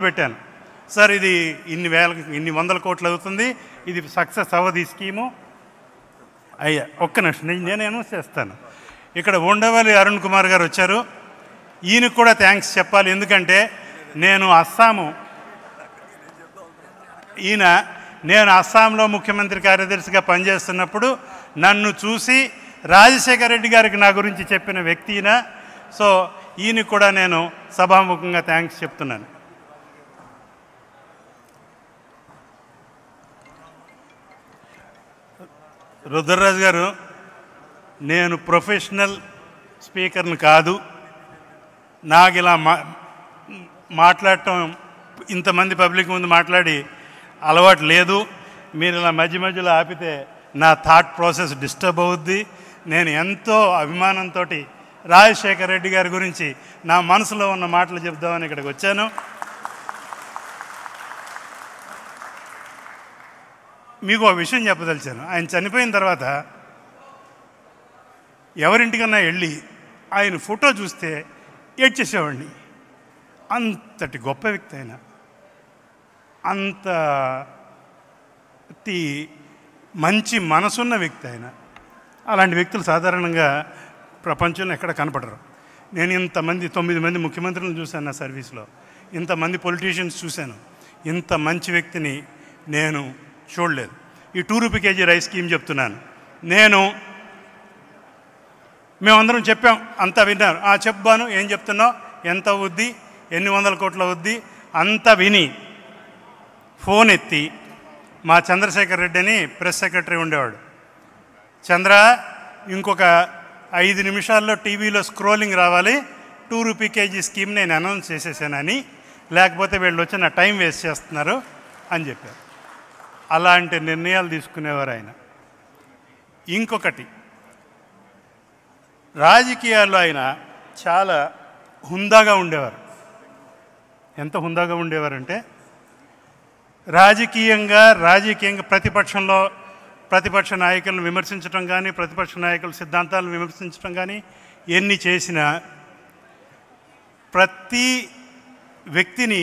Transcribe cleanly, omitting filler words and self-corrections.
పెట్టాను సార్, ఇది ఇన్ని వందల కోట్లు అవుతుంది, ఇది సక్సెస్ అవ్వదు ఈ స్కీము. అయ్యా ఒక్క నిమిషం నేను అనౌన్స్ చేస్తాను. ఇక్కడ ఉండవల్లి అరుణ్ కుమార్ గారు వచ్చారు, ఈయనకు కూడా థ్యాంక్స్ చెప్పాలి. ఎందుకంటే నేను అస్సాంలో ముఖ్యమంత్రి కార్యదర్శిగా పనిచేస్తున్నప్పుడు నన్ను చూసి రాజశేఖర రెడ్డి గారికి నా గురించి చెప్పిన వ్యక్తి ఈయన. సో ఈయనకు కూడా నేను సభాముఖంగా థ్యాంక్స్ చెప్తున్నాను. రుద్రరాజు గారు, నేను ప్రొఫెషనల్ స్పీకర్ని కాదు, నాకు ఇలా మాట్లాడటం, ఇంతమంది పబ్లిక్ ముందు మాట్లాడి అలవాటు లేదు. మీరు ఇలా మధ్య మధ్యలో ఆపితే నా థాట్ ప్రాసెస్ డిస్టర్బ్ అవుద్ది. నేను ఎంతో అభిమానంతో రాజశేఖర రెడ్డి గారి గురించి నా మనసులో ఉన్న మాటలు చెప్దామని ఇక్కడికి వచ్చాను. మీకు ఒక విషయం చెప్పదలిచాను. ఆయన చనిపోయిన తర్వాత ఎవరింటికన్నా వెళ్ళి ఆయన ఫోటో చూస్తే ఏడ్చేసేవాడిని. అంతటి గొప్ప వ్యక్తి ఆయన, అంతటి మంచి మనసున్న వ్యక్తి ఆయన. అలాంటి వ్యక్తులు సాధారణంగా ప్రపంచంలో ఎక్కడ కనపడరు. నేను 9 మంది ముఖ్యమంత్రులను చూశాను నా సర్వీస్లో, ఇంతమంది పొలిటీషియన్స్ చూశాను, ఇంత మంచి వ్యక్తిని నేను చూడలేదు. ఈ 2 రూపీ కేజీ రైస్ స్కీమ్ చెప్తున్నాను. మేమందరం చెప్పాం, అంతా విన్నారు. చెప్పాను, ఏం చెప్తున్నావు, ఎంత అవుద్ది, ఎన్ని వందల కోట్లు అవుద్ది, అంతా విని ఫోన్ ఎత్తి మా చంద్రశేఖర్ రెడ్డి అని ప్రెస్ సెక్రటరీ ఉండేవాడు, చంద్ర ఇంకొక 5 నిమిషాల్లో టీవీలో స్క్రోలింగ్ రావాలి, 2 రూపీ కేజీ స్కీమ్ నేను అనౌన్స్ చేసేసానని, లేకపోతే వీళ్ళు వచ్చి నా టైం వేస్ట్ చేస్తున్నారు అని చెప్పారు. అలాంటి నిర్ణయాలు తీసుకునేవారు ఆయన. ఇంకొకటి, రాజకీయాల్లో ఆయన చాలా హుందాగా ఉండేవారు. ఎంత హుందాగా ఉండేవారంటే రాజకీయంగా ప్రతిపక్ష నాయకులను విమర్శించడం కానీ, ప్రతిపక్ష నాయకుల సిద్ధాంతాలను విమర్శించడం కానీ ఎన్ని చేసినా ప్రతి వ్యక్తిని